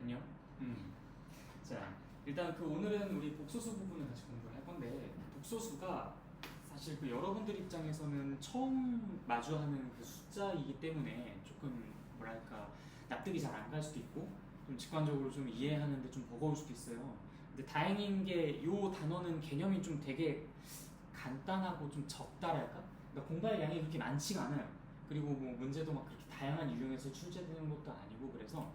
안녕. 자, 일단 그 오늘은 우리 복소수 부분을 같이 공부를 할 건데, 복소수가 사실 그 여러분들 입장에서는 처음 마주하는 그 숫자이기 때문에 조금 뭐랄까 납득이 잘 안 갈 수도 있고 좀 직관적으로 좀 이해하는데 좀 버거울 수도 있어요. 근데 다행인 게 요 단어는 개념이 좀 되게 간단하고 좀 적다랄까? 그러니까 공부할 양이 그렇게 많지가 않아요. 그리고 뭐 문제도 막 그렇게 다양한 유형에서 출제되는 것도 아니고 그래서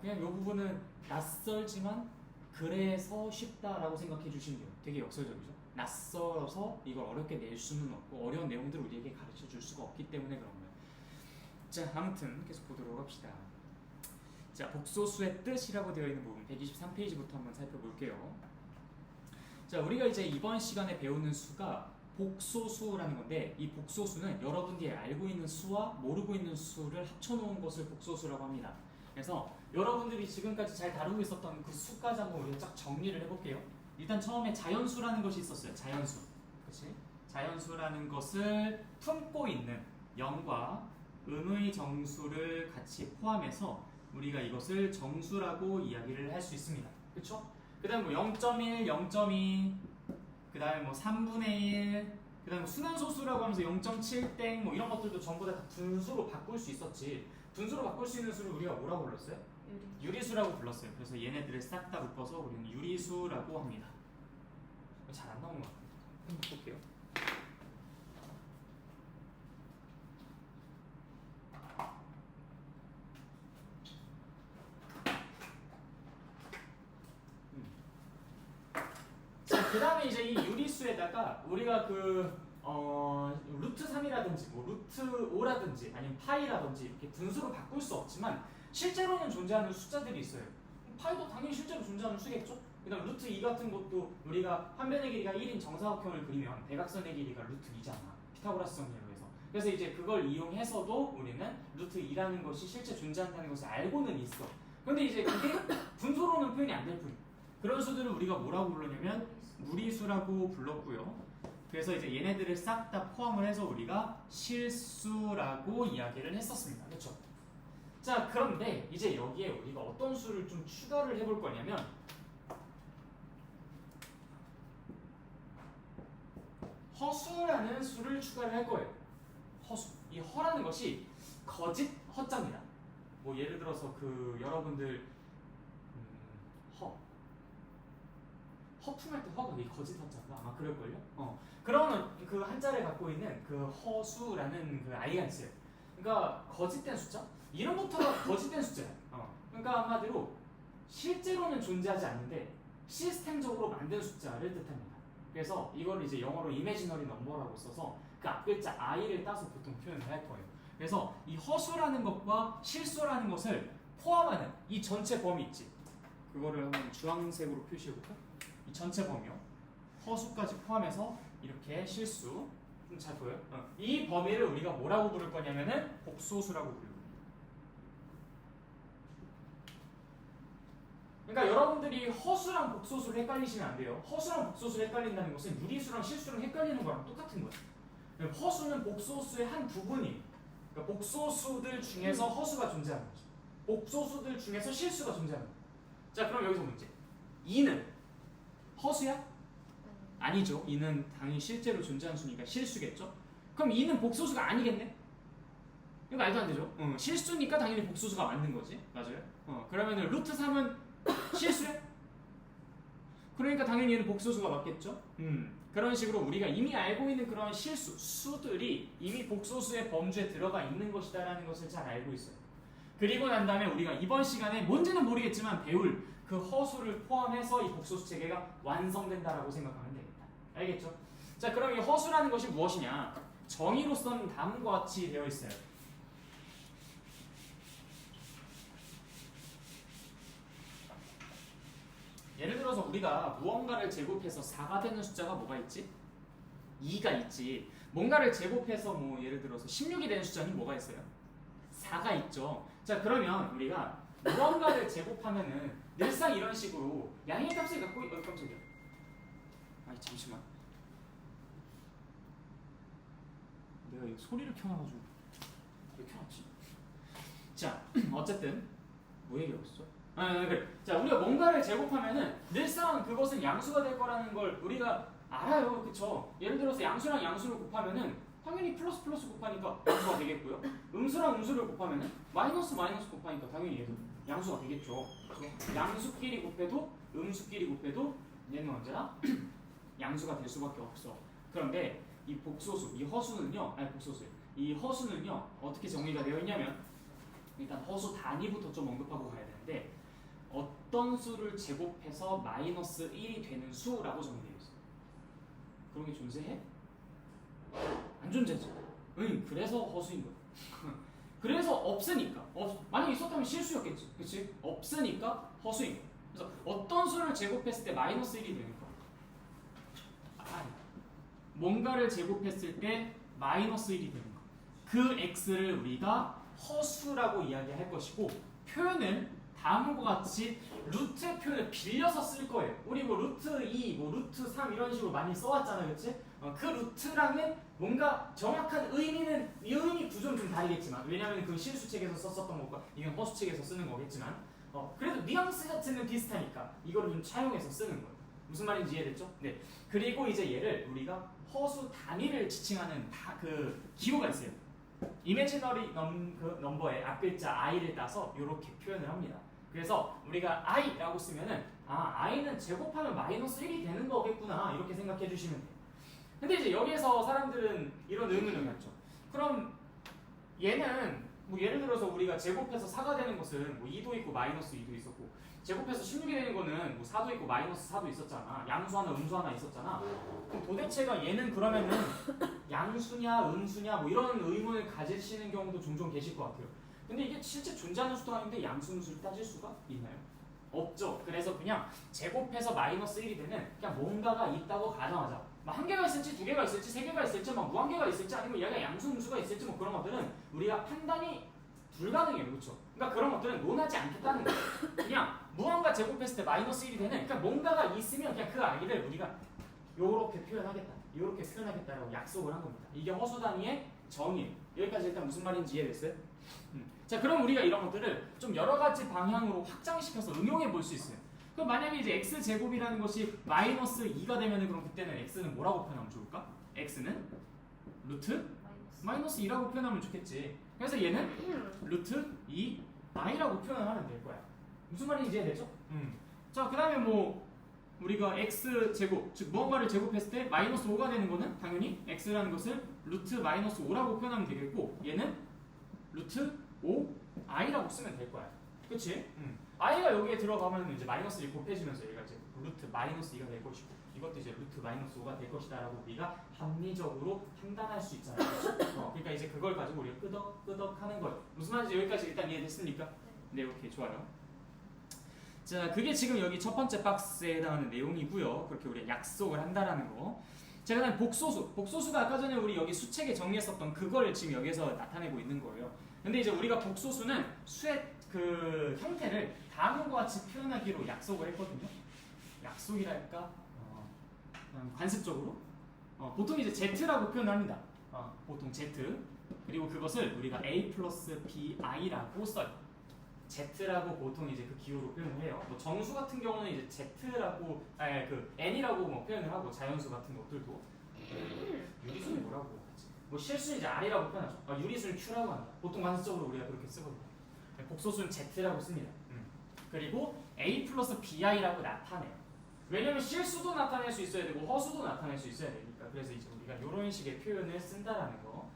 그냥 이 부분은 낯설지만 그래서 쉽다라고 생각해 주시면 돼요. 되게 역설적이죠. 낯설어서 이걸 어렵게 낼 수는 없고 어려운 내용들을 우리에게 가르쳐 줄 수가 없기 때문에 그런 거예요. 자, 아무튼 계속 보도록 합시다. 자, 복소수의 뜻이라고 되어 있는 부분 123페이지부터 한번 살펴볼게요. 자, 우리가 이제 이번 시간에 배우는 수가 복소수라는 건데, 이 복소수는 여러분들이 알고 있는 수와 모르고 있는 수를 합쳐놓은 것을 복소수라고 합니다. 그래서 여러분들이 지금까지 잘 다루고 있었던 그 수까지 한번 우리가 쫙 정리를 해볼게요. 일단 처음에 자연수라는 것이 있었어요. 자연수. 그치? 자연수라는 것을 품고 있는 0과 음의 정수를 같이 포함해서 우리가 이것을 정수라고 이야기를 할 수 있습니다. 그쵸? 그 다음 뭐 0.1, 0.2, 그 다음에 뭐 3분의 1, 그 다음에 순환소수라고 하면서 0.7땡 뭐 이런 것들도 전부 다 분수로 바꿀 수 있었지. 분수로 바꿀 수 있는 수를 우리가 뭐라고 불렀어요? 유리수라고 불렀어요. 그래서 얘네들을 싹 다 묶어서 우리는 유리수라고 합니다. 잘 안 나오는 것 같아요. 한번 볼게요. 그 다음에 이제 이 유리수에다가 우리가 루트 3이라든지 뭐 루트 5라든지 아니면 파이라든지 이렇게 분수로 바꿀 수 없지만 실제로는 존재하는 숫자들이 있어요. 파이도 당연히 실제로 존재하는 수겠죠? 그 다음 루트 2 같은 것도 우리가 한 변의 길이가 1인 정사각형을 그리면 대각선의 길이가 루트 2잖아. 피타고라스 정리로 해서. 그래서 이제 그걸 이용해서도 우리는 루트 2라는 것이 실제 존재한다는 것을 알고는 있어. 근데 이제 그게 분수로는 표현이 안 될 뿐이야. 그런 수들을 우리가 뭐라고 불렀냐면 무리수라고 불렀고요. 그래서 이제 얘네들을 싹 다 포함을 해서 우리가 실수라고 이야기를 했었습니다. 그렇죠? 자, 그런데 이제 여기에 우리가 어떤 수를 좀 추가를 해볼 거냐면 허수라는 수를 추가를 할 거예요. 허수. 이 허라는 것이 거짓 허자입니다. 뭐 예를 들어서 그 여러분들 허풍할 때 허가 이 거짓 허자인가? 아마 그럴걸요? 그런 그 한자를 갖고 있는 그 허수라는 그 아이가 있어요. 그러니까 거짓된 숫자? 이름부터가 거짓된 숫자예요. 그러니까 한마디로 실제로는 존재하지 않는데 시스템적으로 만든 숫자를 뜻합니다. 그래서 이걸 이제 영어로 imaginary number라고 써서 그 앞글자 i를 따서 보통 표현을 할 거예요. 그래서 이 허수라는 것과 실수라는 것을 포함하는 이 전체 범위 있지. 그거를 한번 주황색으로 표시해볼까? 이 전체 범위요. 허수까지 포함해서 이렇게 실수. 좀 잘 보여요? 이 범위를 우리가 뭐라고 부를 거냐면은 복소수라고 부를 겁니다. 그러니까 여러분들이 허수랑 복소수를 헷갈리시면 안 돼요. 허수랑 복소수를 헷갈린다는 것은 유리수랑 실수랑 헷갈리는 거랑 똑같은 거예요. 허수는 복소수의 한 부분이에요. 그러니까 복소수들 중에서 허수가 존재하는 거죠. 복소수들 중에서 실수가 존재하는 거예요. 자, 그럼 여기서 문제. 2는 허수야? 아니죠. 2는 당연히 실제로 존재하는 수니까 실수겠죠? 그럼 2는 복소수가 아니겠네? 이거 말도 안 되죠? 실수니까 당연히 복소수가 맞는 거지. 맞아요? 그러면 루트 3은 실수야? 그러니까 당연히 얘는 복소수가 맞겠죠? 그런 식으로 우리가 이미 알고 있는 그런 실수, 수들이 이미 복소수의 범주에 들어가 있는 것이다라는 것을 잘 알고 있어요. 그리고 난 다음에 우리가 이번 시간에 뭔지는 모르겠지만 배울 그 허수를 포함해서 이 복소수 체계가 완성된다라고 생각하면 되겠다. 알겠죠? 자, 그럼 이 허수라는 것이 무엇이냐? 정의로서는 다음과 같이 되어 있어요. 예를 들어서 우리가 무언가를 제곱해서 4가 되는 숫자가 뭐가 있지? 2가 있지. 뭔가를 제곱해서 뭐 예를 들어서 16이 되는 숫자는 뭐가 있어요? 4가 있죠. 자, 그러면 우리가 무언가를 제곱하면은 늘상 이런 식으로 양의 값을 갖고 깜짝이야. 아니, 잠시만. 내가 이 소리를 켜놔가지고 왜 켜놨지? 자, 어쨌든 뭐 얘기하고 있었죠? 그래. 자, 우리가 뭔가를 제곱하면은 늘상 그것은 양수가 될 거라는 걸 우리가 알아요. 그쵸? 예를 들어서 양수랑 양수를 곱하면은 당연히 플러스 플러스 곱하니까 양수가 되겠고요. 음수랑 음수를 곱하면은 마이너스 마이너스 곱하니까 당연히 얘도 양수가 되겠죠. 그쵸? 양수끼리 곱해도 음수끼리 곱해도 얘는 언제나 양수가 될 수밖에 없어. 그런데 이 복소수, 이 허수는요, 아니 복소수, 이 허수는요 어떻게 정의가 되어 있냐면 일단 허수 단위부터 좀 언급하고 가야 되는데 어떤 수를 제곱해서 마이너스 1이 되는 수라고 정의되어 있어요. 그런 게 존재해? 안 존재죠. 그래서 허수인 거예요. 그래서 없으니까. 만약에 있었다면 실수였겠지. 그치? 없으니까 허수인 거예요. 그래서 어떤 수를 제곱했을 때 마이너스 1이 되는 거. 뭔가를 제곱했을 때 마이너스 1이 되는 거. 그 x를 우리가 허수라고 이야기할 것이고 표현은 다음과 같이 루트의 표현을 빌려서 쓸 거예요. 우리 뭐 루트 2, 뭐 루트 3 이런 식으로 많이 써왔잖아요. 그치? 그 루트랑은 뭔가 정확한 의미 구조는 좀 다르겠지만 왜냐하면 그 실수책에서 썼었던 것과 이건 허수책에서 쓰는 거겠지만 그래도 뉘앙스 자체는 비슷하니까 이거를 좀 차용해서 쓰는 거예요. 무슨 말인지 이해됐죠? 네. 그리고 이제 얘를 우리가 허수 단위를 지칭하는 그 기호가 있어요. 이미지너리 넘버의 앞글자 i를 따서 이렇게 표현을 합니다. 그래서 우리가 i라고 쓰면은 i는 제곱하면 마이너스 1이 되는 거겠구나 이렇게 생각해 주시면 돼요. 근데 이제 여기에서 사람들은 이런 의문을 갖죠. 그럼 얘는 뭐 예를 들어서 우리가 제곱해서 4가 되는 것은 뭐 2도 있고 마이너스 2도 있었고 제곱해서 16이 되는 거는 뭐 4도 있고 마이너스 4도 있었잖아. 양수 하나 음수 하나 있었잖아. 그럼 도대체가 얘는 그러면은 양수냐 음수냐 뭐 이런 의문을 가지시는 경우도 종종 계실 것 같아요. 근데 이게 실제 존재하는 수도 아닌데 양수 음수를 따질 수가 있나요? 없죠. 그래서 그냥 제곱해서 마이너스 1이 되는 그냥 뭔가가 있다고 가정하자. 뭐 한 개가 있을지 두 개가 있을지 세 개가 있을지 막 무한개가 있을지 아니면 얘가 양수 음수가 있을지 뭐 그런 것들은 우리가 판단이 불가능해요. 그렇죠? 그러니까 그런 것들은 논하지 않겠다는 거예요. 그냥 무한과 제곱했을 때 마이너스 1이 되는 그러니까 뭔가가 있으면 그냥 그 아이를 우리가 요렇게 표현하겠다. 요렇게 표현하겠다라고 약속을 한 겁니다. 이게 허수 단위의 정의예요. 여기까지 일단 무슨 말인지 이해됐어요? 자, 그럼 우리가 이런 것들을 좀 여러 가지 방향으로 확장시켜서 응용해 볼 수 있어요. 그럼 만약에 이제 x제곱이라는 것이 마이너스 2가 되면은 그럼 그때는 x는 뭐라고 표현하면 좋을까? x는 루트 마이너스 2라고 표현하면 좋겠지. 그래서 얘는 루트 2i라고 표현을 하면 될 거야. 무슨 말인지 이해되죠? 자, 그 다음에 뭐 우리가 x제곱, 즉 무언가를 제곱했을 때 마이너스 5가 되는 거는 당연히 x라는 것을 루트 마이너스 5라고 표현하면 되겠고 얘는 루트 5i라고 쓰면 될 거야. 그치? i가 여기에 들어가면 이제 마이너스 1 곱해지면서 얘가 이제 루트 마이너스 2가 될 것이고 이것도 이제 루트 마이너스 5가 될 것이다 라고 우리가 합리적으로 판단할 수 있잖아요. 그러니까 이제 그걸 가지고 우리가 끄덕끄덕 하는 거예요. 무슨 말인지 여기까지 일단 이해됐습니까? 네, 오케이, 좋아요. 자, 그게 지금 여기 첫 번째 박스에 해당하는 내용이고요. 그렇게 우리가 약속을 한다라는 거. 자, 그다음 복소수. 복소수가 아까 전에 우리 여기 수책에 정리했었던 그걸 지금 여기서 나타내고 있는 거예요. 근데 이제 우리가 복소수는 수의 그 형태를 다음과 같이 표현하기로 약속을 했거든요. 약속이랄까? 관습적으로. 보통 이제 Z라고 표현합니다. 보통 Z. 그리고 그것을 우리가 A 플러스 BI라고 써요. Z라고 보통 이제 그 기호로 표현을 해요. 뭐 정수 같은 경우는 이제 Z라고, 그 N이라고 뭐 표현을 하고 자연수 같은 것들도 유리수는 뭐라고 하지? 뭐 실수는 이제 R이라고 표현하죠. 유리수는 Q라고 합니다. 보통 관습적으로 우리가 그렇게 쓰거든요. 복소수는 Z라고 씁니다. 그리고 A 플러스 BI라고 나타내요. 왜냐면 실수도 나타낼 수 있어야 되고 허수도 나타낼 수 있어야 되니까. 그래서 이제 우리가 이런 식의 표현을 쓴다라는 거.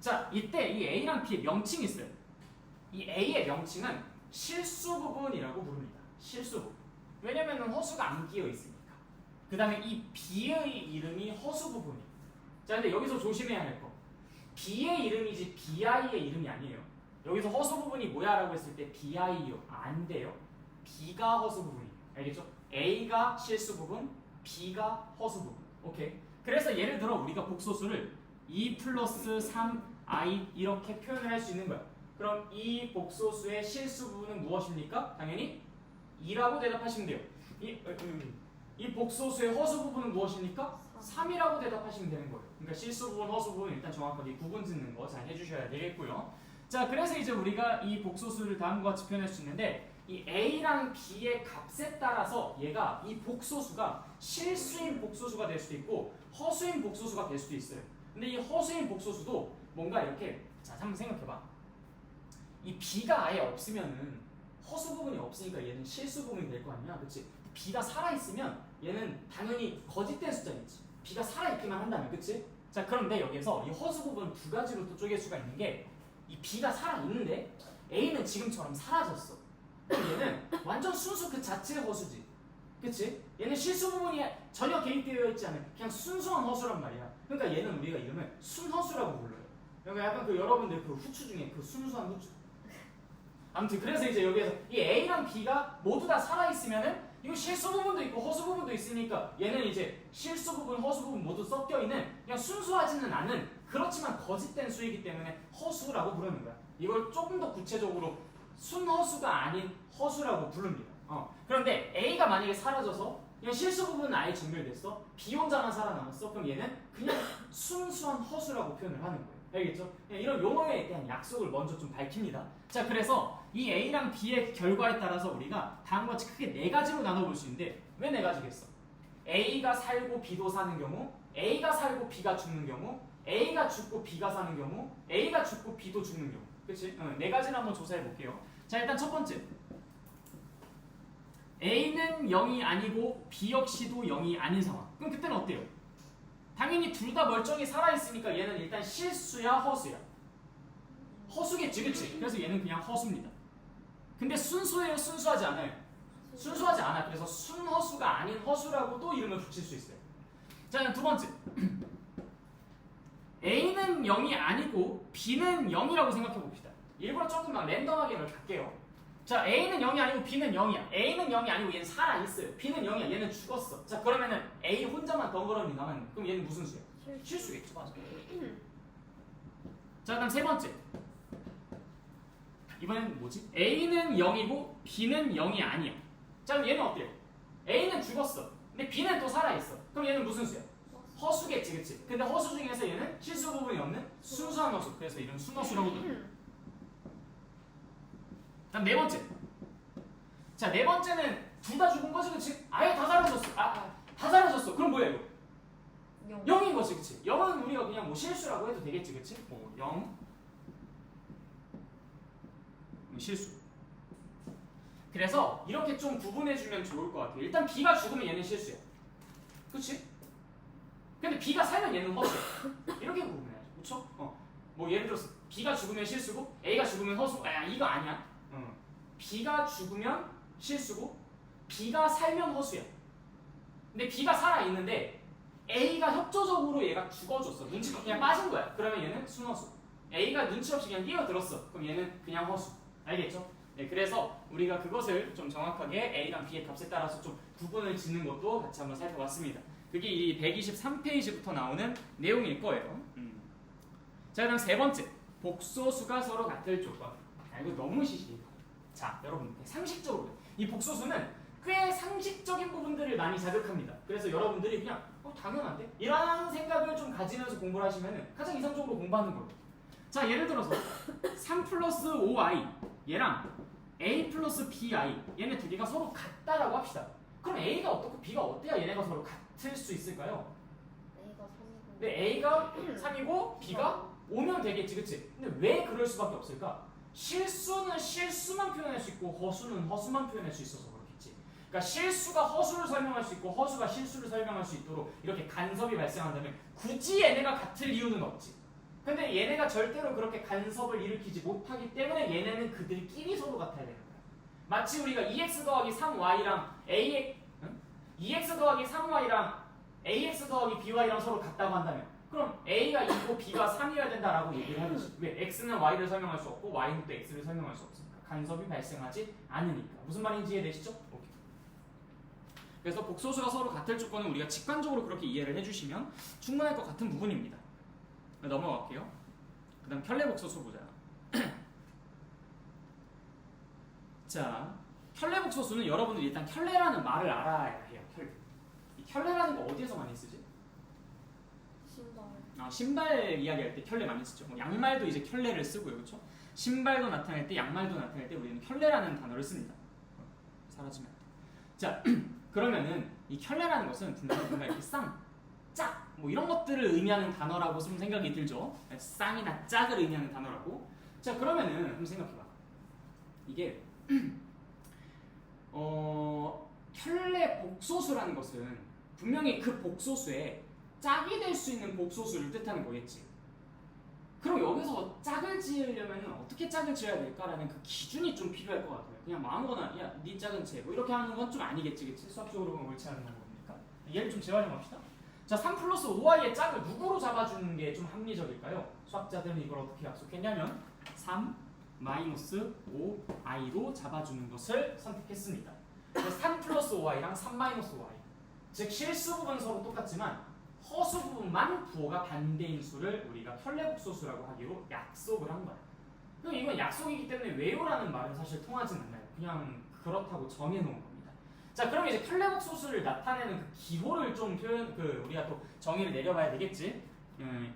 자, 이때 이 A랑 B의 명칭이 있어요. 이 A의 명칭은 실수 부분이라고 부릅니다. 실수 부분. 왜냐면 허수가 안 끼어 있으니까. 그 다음에 이 B의 이름이 허수 부분이에요. 자, 근데 여기서 조심해야 할 거. B의 이름이지 BI의 이름이 아니에요. 여기서 허수 부분이 뭐야 라고 했을 때 BI요. 안 돼요. B가 허수 부분이에요. 알겠죠? A가 실수 부분, B가 허수 부분. 오케이. 그래서 예를 들어 우리가 복소수를 2 플러스 3i 이렇게 표현을 할 수 있는 거야. 그럼 이 복소수의 실수 부분은 무엇입니까? 당연히 2라고 대답하시면 돼요. 이 복소수의 허수 부분은 무엇입니까? 3이라고 대답하시면 되는 거예요. 그러니까 실수 부분, 허수 부분 일단 정확하게 구분 짓는 거 잘 해주셔야 되겠고요. 자, 그래서 이제 우리가 이 복소수를 다음과 같이 표현할 수 있는데 이 A랑 B의 값에 따라서 얘가 이 복소수가 실수인 복소수가 될 수도 있고 허수인 복소수가 될 수도 있어요. 근데 이 허수인 복소수도 뭔가 이렇게 자 한번 생각해봐. 이 B가 아예 없으면은 허수 부분이 없으니까 얘는 실수 부분이 될 거 아니야, 그렇지? B가 살아 있으면 얘는 당연히 거짓된 숫자겠지. B가 살아 있기만 한다면, 그렇지? 자 그런데 여기서 이 허수 부분 두 가지로 또 쪼갤 수가 있는 게 이 B가 살아 있는데 A는 지금처럼 사라졌어. 그럼 얘는 완전 순수 그 자체의 허수지, 그치? 얘는 실수 부분이 전혀 개입되어 있지 않은 그냥 순수한 허수란 말이야. 그러니까 얘는 우리가 이름을 순허수라고 불러요. 그러니까 약간 그 여러분들 그 후추 중에 그 순수한 후추. 아무튼 그래서 이제 여기에서 이 A랑 B가 모두 다 살아있으면은 이거 실수 부분도 있고 허수 부분도 있으니까 얘는 이제 실수 부분, 허수 부분 모두 섞여 있는 그냥 순수하지는 않은 그렇지만 거짓된 수이기 때문에 허수라고 부르는 거야. 이걸 조금 더 구체적으로 순허수가 아닌 허수라고 부릅니다. 그런데 A가 만약에 사라져서 그냥 실수 부분은 아예 증멸됐어. B 혼자만 살아남았어. 그럼 얘는 그냥 순수한 허수라고 표현을 하는 거예요. 알겠죠? 이런 용어에 대한 약속을 먼저 좀 밝힙니다. 자, 그래서 이 A랑 B의 결과에 따라서 우리가 다음과 같이 크게 네 가지로 나눠볼 수 있는데 왜 네 가지겠어? A가 살고 B도 사는 경우, A가 살고 B가 죽는 경우, A가 죽고 B가 사는 경우, A가 죽고 B도 죽는 경우. 그치? 네 가지를 한번 조사해 볼게요. 자, 일단 첫 번째. A는 0이 아니고 B 역시도 0이 아닌 상황. 그럼 그때는 어때요? 당연히 둘 다 멀쩡히 살아있으니까 얘는 일단 실수야 허수야? 허수겠지, 그치? 그래서 얘는 그냥 허수입니다. 근데 순수해요, 순수하지 않아요? 순수하지 않아. 그래서 순허수가 아닌 허수라고 또 이름을 붙일 수 있어요. 자, 두 번째. A는 0이 아니고 B는 0이라고 생각해 봅시다. 일부러 조금 막 랜덤하게 갈게요. 자, A는 0이 아니고 B는 0이야. A는 0이 아니고 얘는 살아있어요. B는 0이야. 얘는 죽었어. 자, 그러면은 A 혼자만 덩그러니 남았네. 그럼 얘는 무슨 수야? 실수겠죠. 맞아. 자, 그다음 세 번째. 이번엔 뭐지? A는 0이고 B는 0이 아니야. 자, 그럼 얘는 어때요? A는 죽었어. 근데 B는 또 살아있어. 그럼 얘는 무슨 수야? 허수겠지, 그치? 근데 허수 중에서 얘는 실수 부분이 없는 순수한 허수. 그래서 이름 순허수라고 불러요. 다음 네 번째. 자, 네 번째는 둘 다 죽은 거지, 그치? 아예 다 사라졌어. 다 사라졌어. 그럼 뭐야, 이거? 0인 거지, 그치? 0은 우리가 그냥 뭐 실수라고 해도 되겠지, 그치? 0. 실수. 그래서 이렇게 좀 구분해주면 좋을 것 같아요. 일단 B가 죽으면 얘는 실수야. 그치? 근데 B가 살면 얘는 허수야. 이렇게 구분해야죠. 그쵸? 뭐 예를 들어서 B가 죽으면 실수고 A가 죽으면 허수. 이거 아니야. B가 죽으면 실수고 B가 살면 허수야. 근데 B가 살아있는데 A가 협조적으로 얘가 죽어줬어. 눈치 없이 그냥 빠진 거야. 그러면 얘는 순허수. A가 눈치 없이 그냥 뛰어들었어. 그럼 얘는 그냥 허수. 알겠죠? 네, 그래서 우리가 그것을 좀 정확하게 A랑 B의 값에 따라서 좀 구분을 짓는 것도 같이 한번 살펴봤습니다. 그게 이 123페이지부터 나오는 내용일 거예요. 자, 그다음 세 번째. 복소수가 서로 같을 조건. 이거 너무 시시해. 자, 여러분 상식적으로 이 복소수는 꽤 상식적인 부분들을 많이 자극합니다. 그래서 여러분들이 그냥 당연한데? 이런 생각을 좀 가지면서 공부를 하시면 가장 이상적으로 공부하는 거예요. 자, 예를 들어서 3 플러스 5i 얘랑 a 플러스 bi 얘네 두 개가 서로 같다라고 합시다. 그럼 a가 어떻고 b가 어때야 얘네가 서로 같을 수 있을까요? A가 3이고 근데 a가 3이고 b가 5면 되겠지, 그치? 근데 왜 그럴 수밖에 없을까? 실수는 실수만 표현할 수 있고 허수는 허수만 표현할 수 있어서 그렇겠지. 그러니까 실수가 허수를 설명할 수 있고 허수가 실수를 설명할 수 있도록 이렇게 간섭이 발생한다면 굳이 얘네가 같을 이유는 없지. 근데 얘네가 절대로 그렇게 간섭을 일으키지 못하기 때문에 얘네는 그들끼리 서로 같아야 되는 거야. 마치 우리가 2x 더하기 3y랑 EX 더하기 3y랑 AX 더하기 BY랑 서로 같다고 한다면 그럼 A가 2고 B가 3이어야 된다라고 얘기를 하듯이 왜 X는 Y를 설명할 수 없고 Y는 또 X를 설명할 수 없으니까 간섭이 발생하지 않으니까. 무슨 말인지 이해되시죠? 오케이. 그래서 복소수가 서로 같을 조건은 우리가 직관적으로 그렇게 이해를 해주시면 충분할 것 같은 부분입니다. 넘어갈게요. 그 다음 켤레복소수 보자. 자, 켤레복소수는 여러분들이 일단 켤레라는 말을 알아야 해요. 켤레. 이 켤레라는 거 어디에서 많이 쓰지? 신발 신발 이야기할 때 켤레 많이 쓰죠. 뭐 양말도 이제 켤레를 쓰고요, 그렇죠? 신발도 나타낼 때, 양말도 나타낼 때 우리는 켤레라는 단어를 씁니다. 자 그러면은 이 켤레라는 것은 분명히 뭔가 이렇게 쌍, 짝, 뭐 이런 것들을 의미하는 단어라고 좀 생각이 들죠. 쌍이나 짝을 의미하는 단어라고. 자 그러면은 한번 생각해봐. 이게 켤레 복소수라는 것은 분명히 그 복소수에 짝이 될 수 있는 복소수를 뜻하는 거겠지. 그럼 여기서 짝을 지으려면 어떻게 짝을 지어야 될까라는 그 기준이 좀 필요할 것 같아요. 그냥 뭐 아무거나 야네 짝은 쟤 뭐 이렇게 하는 건 좀 아니겠지, 그치? 수학적으로 보면 옳지 않은 방법이니까. 얘를 좀 재활용합시다. 자, 3 플러스 5i의 짝을 누구로 잡아주는 게 좀 합리적일까요? 수학자들은 이걸 어떻게 약속했냐면 3 마이너스 5i로 잡아주는 것을 선택했습니다. 그래서 3 플러스 5i랑 3 마이너스 5i, 즉 실수 부분은 서로 똑같지만 허수 부분만 부호가 반대인 수를 우리가 켤레복소수라고 하기로 약속을 한 거야. 그럼 이건 약속이기 때문에 왜요라는 말은 사실 통하진 않아요. 그냥 그렇다고 정해놓은 겁니다. 자, 그럼 이제 켤레복소수를 나타내는 그 기호를 좀 우리가 또 정의를 내려봐야 되겠지.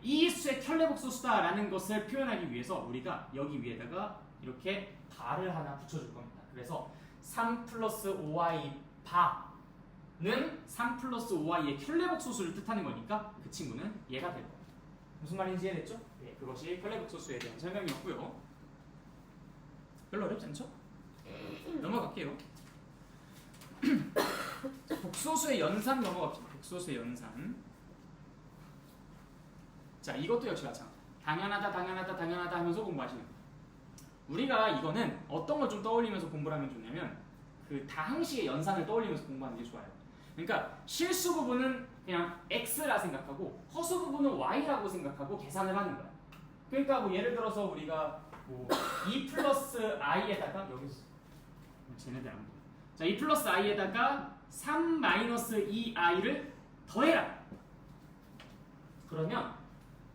이 수의 켤레복소수다라는 것을 표현하기 위해서 우리가 여기 위에다가 이렇게 바를 하나 붙여줄 겁니다. 그래서 3 플러스 5i 바는 3 플러스 5i의 켤레복소수를 뜻하는 거니까 그 친구는 얘가 될 겁니다. 무슨 말인지 이해됐죠? 네, 그것이 켤레복소수에 대한 설명이었고요. 별로 어렵지 않죠? 넘어갈게요. 복소수의 연산 넘어갑시다. 복소수의 연산. 자, 이것도 역시 마찬가지. 당연하다 하면서 공부하시는 거예요. 우리가 이거는 어떤 걸 좀 떠올리면서 공부를 하면 좋냐면 그 다항식의 연산을 떠올리면서 공부하는 게 좋아요. 그러니까 실수 부분은 그냥 x라 생각하고 허수 부분은 y라고 생각하고 계산을 하는 거야. 그러니까 뭐 예를 들어서 우리가 뭐 2 플러스 i에다가 여기서 쟤네들 안 보여. 자, 2 플러스 i에다가 3 마이너스 2i를 더해라. 그러면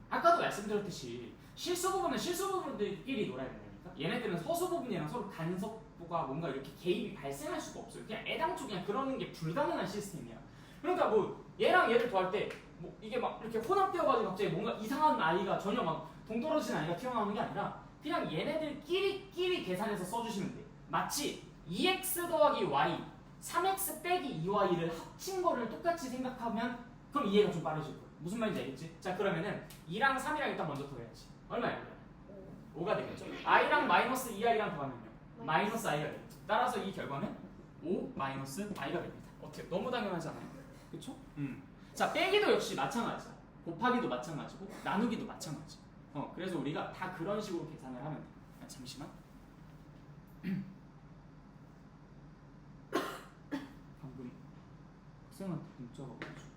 아까도 말씀드렸듯이 실수 부분은 실수 부분들끼리 놀아야 된다니까. 얘네들은 허수 부분이랑 서로 간섭부가 뭔가 이렇게 개입이 발생할 수가 없어요. 그냥 애당초 그냥 그러는 게 불가능한 시스템이야. 그러니까 뭐 얘랑 얘를 더할 때 뭐 이게 막 이렇게 혼합되어가지고 갑자기 뭔가 이상한 아이가 전혀 막 동떨어진 아이가 튀어나오는 게 아니라 그냥 얘네들끼리 계산해서 써주시면 돼. 마치 2x 더하기 y, 3x 빼기 2y를 합친 거를 똑같이 생각하면 그럼 이해가 좀 빠르실 거예요. 무슨 말인지 알겠지? 자, 그러면은 2랑 3이랑 일단 먼저 더해야지. 얼마야? 5가 되겠죠? i랑 마이너스 2i랑 더하면요 마이너스 i가 되겠죠. 따라서 이 결과는 5 마이너스 i가 됩니다. 어때요? 너무 당연하지 않아요? 그쵸? 자, 빼기도 역시 마찬가지야. 곱하기도 마찬가지고 나누기도 마찬가지. 그래서 우리가 다 그런 식으로 계산을 하면 돼요. 잠시만. 방금 학생한테 문자가 와가지고.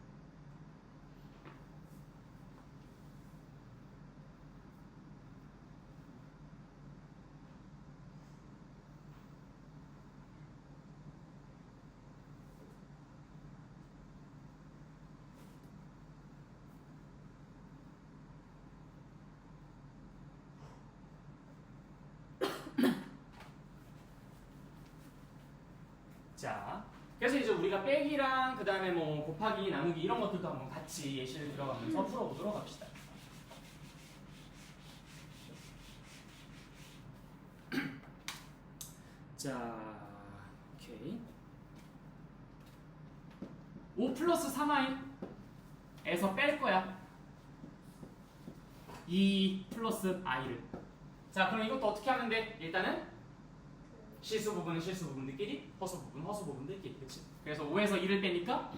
자, 그래서 이제 우리가 빼기랑 그 다음에 뭐 곱하기, 나누기 이런 것들도 한번 같이 예시를 들어가면서 풀어보도록 합시다. 자, 오케이. 5 플러스 3i에서 뺄 거야. 2 플러스 i를. 자, 그럼 이것도 어떻게 하면 돼? 일단은 실수 부분은 실수 부분들끼리, 허수 부분은 허수 부분들끼리. 그치? 그래서 5에서 2를 빼니까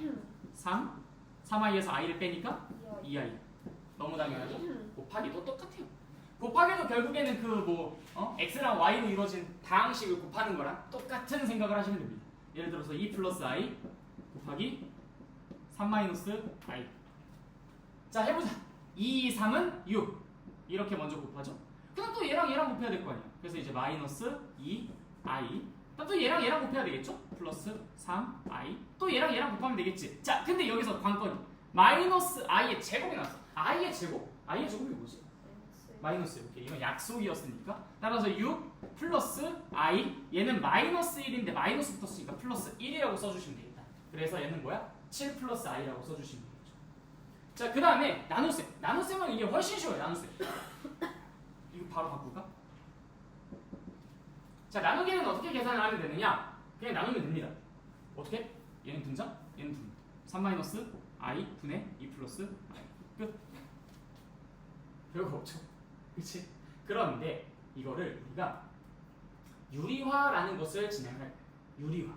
3, 3i에서 i를 빼니까 2i. 너무 당연하죠? 곱하기도 똑같아요. 곱하기도 결국에는 그 x랑 y로 이루어진 다항식을 곱하는 거랑 똑같은 생각을 하시면 됩니다. 예를 들어서 2 플러스 i 곱하기 3 마이너스 i. 자, 해보자. 2, 3은 6. 이렇게 먼저 곱하죠. 그럼 또 얘랑 곱해야 될 거 아니야. 그래서 이제 마이너스 2i. 또 얘랑 곱해야 되겠죠? 플러스 3i. 또 얘랑 곱하면 되겠지. 자, 근데 여기서 관건이 마이너스 i의 제곱이 나왔어. i의 제곱? i의 제곱이 뭐지? 마이너스 이렇게. 이건 약속이었으니까. 따라서 6 플러스 i. 얘는 마이너스 1인데 마이너스 붙었으니까 플러스 1이라고 써주시면 되겠다. 그래서 얘는 뭐야? 7 플러스 i라고 써주시면 되겠죠. 자, 그 다음에 나눗셈. 나눗셈은 이게 훨씬 쉬워요. 나눗셈. 이거 바로 바꿀까? 자, 나누기는 어떻게 계산을 하면 되느냐? 그냥 나누면 됩니다. 어떻게? 얘는 분자, 얘는 분모. 3 마이너스 i 분의 2 플러스 i. 끝. 별거 없죠. 그치? 그런데 이거를 우리가 유리화라는 것을 진행할 거예요. 유리화.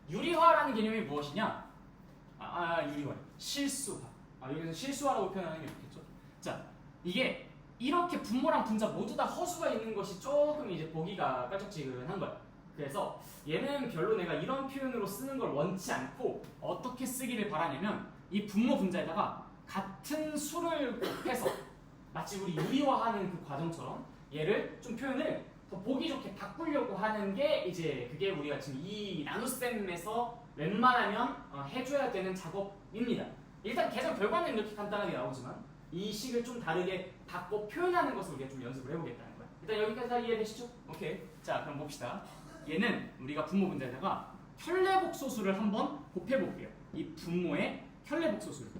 유리화라는 개념이 무엇이냐? 유리화. 실수화. 여기서 실수화라고 표현하는 게 좋겠죠. 자, 이게 이렇게 분모랑 분자 모두 다 허수가 있는 것이 조금 이제 보기가 깔짝지근한 거야. 그래서 얘는 별로 내가 이런 표현으로 쓰는 걸 원치 않고 어떻게 쓰기를 바라냐면 이 분모 분자에다가 같은 수를 곱해서 마치 우리 유리화하는 그 과정처럼 얘를 좀 표현을 더 보기 좋게 바꾸려고 하는 게 이제 그게 우리가 지금 이 나눗셈에서 웬만하면 해줘야 되는 작업입니다. 일단 계산 결과는 이렇게 간단하게 나오지만 이 식을 좀 다르게 바꿔 표현하는 것을 우리가 좀 연습을 해보겠다는 거야. 일단 여기까지 다 이해되시죠? 오케이. 자, 그럼 봅시다. 얘는 우리가 분모 분자에다가 혈례복소수를 한번 곱해볼게요. 이 분모의 혈례복소수를.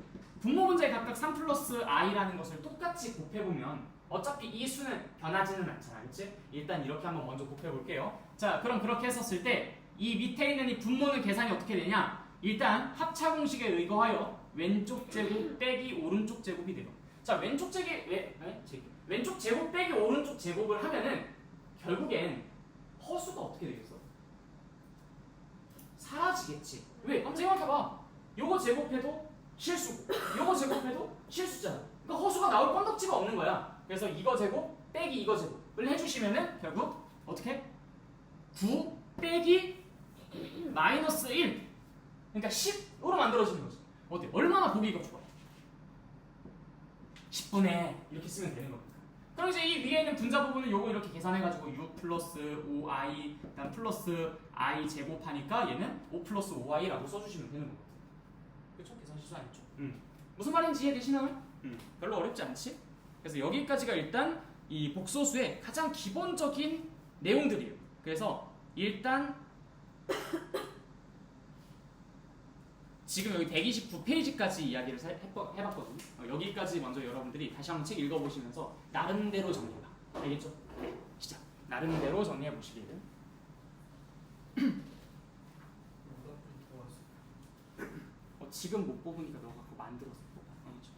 분모 분자에 각각 3 플러스 i라는 것을 똑같이 곱해보면 어차피 이 수는 변하지는 않잖아. 그치? 일단 이렇게 한번 먼저 곱해볼게요. 자, 그럼 그렇게 했었을 때 이 밑에 있는 이 분모는 계산이 어떻게 되냐? 일단 합차 공식에 의거하여 왼쪽 제곱 빼기 오른쪽 제곱이 돼요. 자, 왼쪽 제곱 빼기 오른쪽 제곱을 하면은 결국엔 허수가 어떻게 되겠어? 사라지겠지. 왜? 생각해봐. 요거 제곱해도 실수고 요거 제곱해도 실수잖아. 그러니까 허수가 나올 건덕지가 없는 거야. 그래서 이거 제곱 빼기 이거 제곱을 해주시면은 결국 어떻게? 9 빼기 마이너스 1 그러니까 10으로 만들어지는 거지. 어때? 얼마나 보기가 좋아. 10분의 이렇게 쓰면 되는 겁니다. 그럼 이제 이 위에 있는 분자 부분은 요거 이렇게 계산해가지고 6 플러스 5i 그다음 플러스 i 제곱하니까 얘는 5 플러스 5i라고 써주시면 되는 거거든. 그쵸? 계산 실수 아니죠? 무슨 말인지 이해되시나요? 별로 어렵지 않지? 그래서 여기까지가 일단 이 복소수의 가장 기본적인 내용들이에요. 그래서 일단 지금 여기 129페이지까지 이야기를 해봤거든요. 여기까지 먼저 여러분들이 다시 한번 책 읽어보시면서 나름대로 정리해봐. 알겠죠? 시작. 나름대로 정리해보시기를. 지금 못 뽑으니까 너가 갖고 만들어서 뽑아. 알겠죠?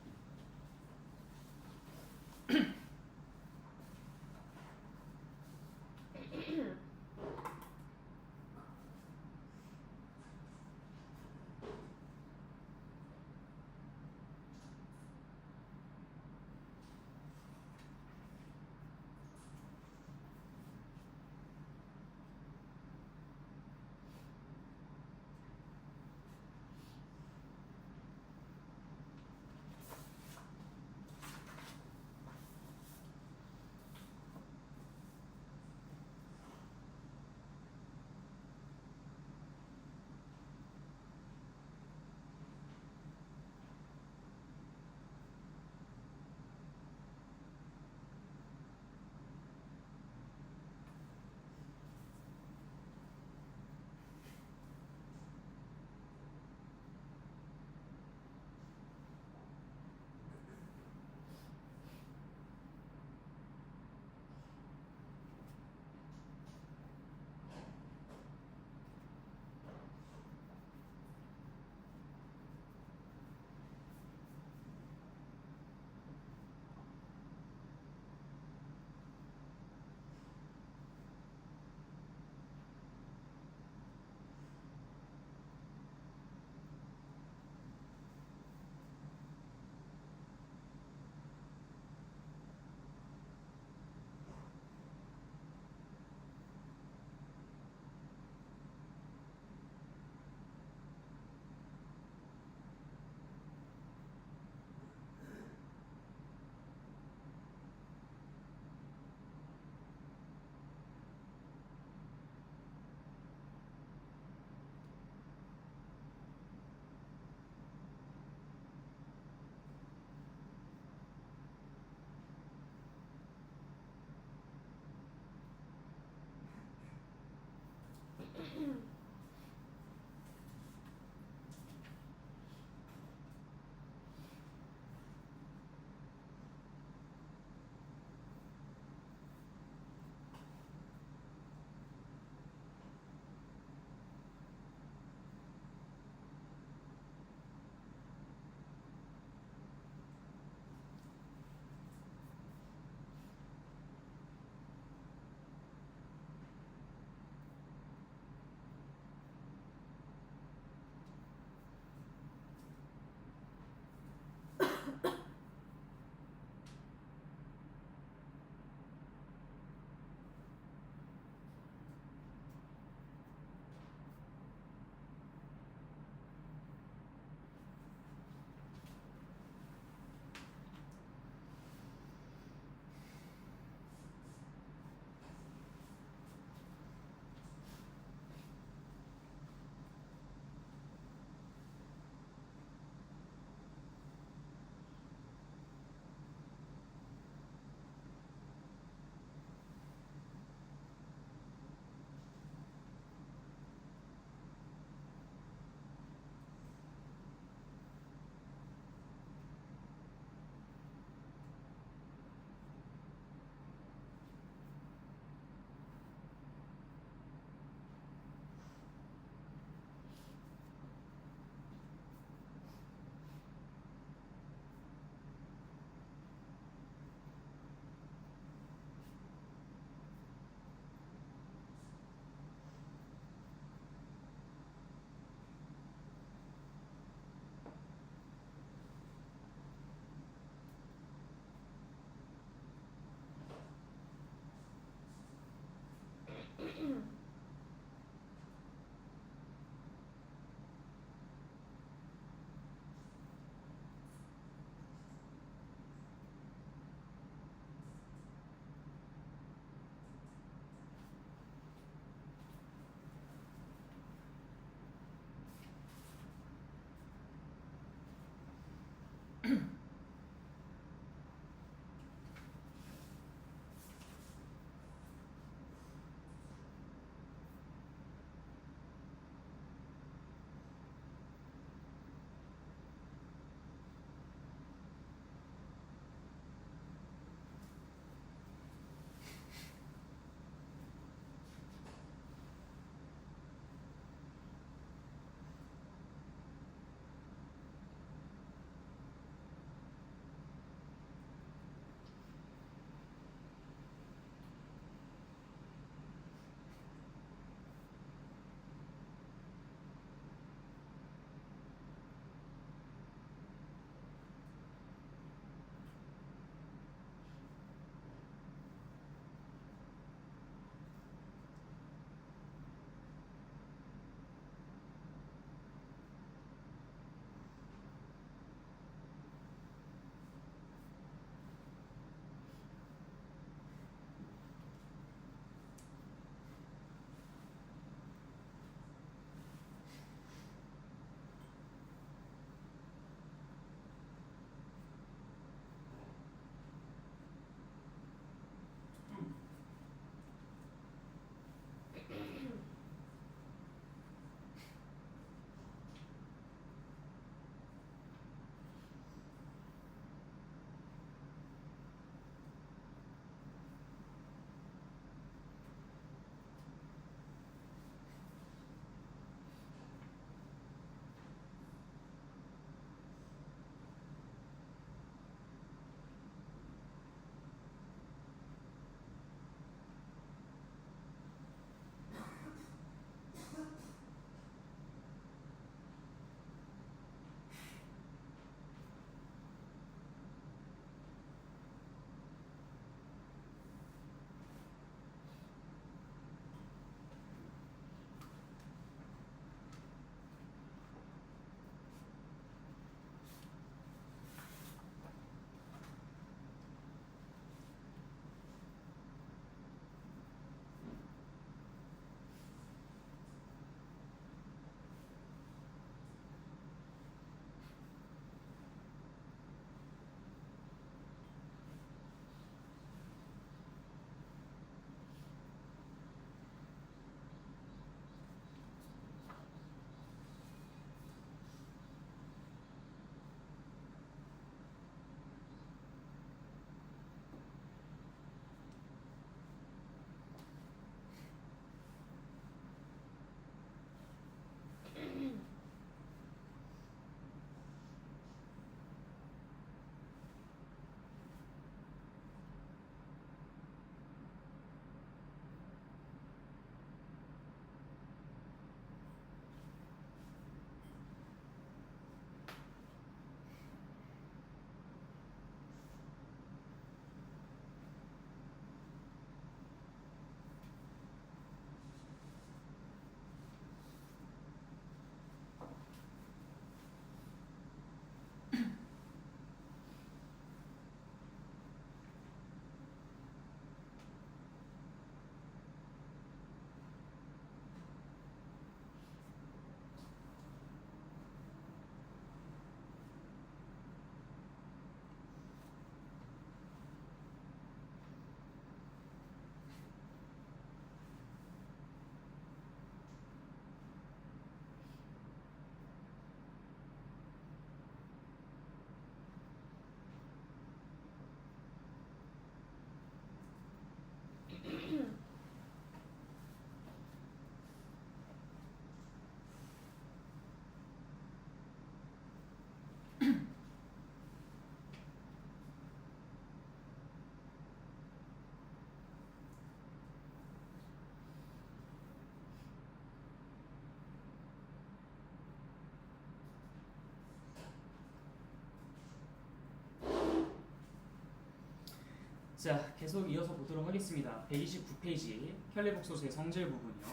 자, 계속 이어서 보도록 하겠습니다. 129페이지 혈례복소수의 성질 부분이요.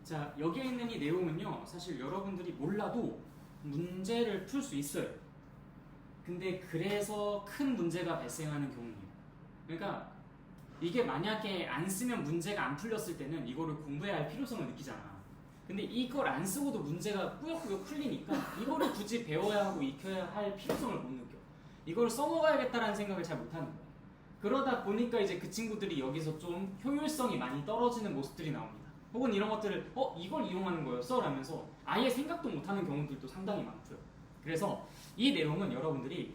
자, 여기에 있는 이 내용은요, 사실 여러분들이 몰라도 문제를 풀 수 있어요. 근데 그래서 큰 문제가 발생하는 경우예요. 그러니까 이게 만약에 안 쓰면 문제가 안 풀렸을 때는 이거를 공부해야 할 필요성을 느끼잖아. 근데 이걸 안 쓰고도 문제가 꾸역꾸역 풀리니까 이거를 굳이 배워야 하고 익혀야 할 필요성을 못 느껴. 이걸 써먹어야겠다라는 생각을 잘 못하는 거야. 그러다 보니까 이제 그 친구들이 여기서 좀 효율성이 많이 떨어지는 모습들이 나옵니다. 혹은 이런 것들을 이걸 이용하는 거였어? 라면서 아예 생각도 못하는 경우들도 상당히 많고요. 그래서 이 내용은 여러분들이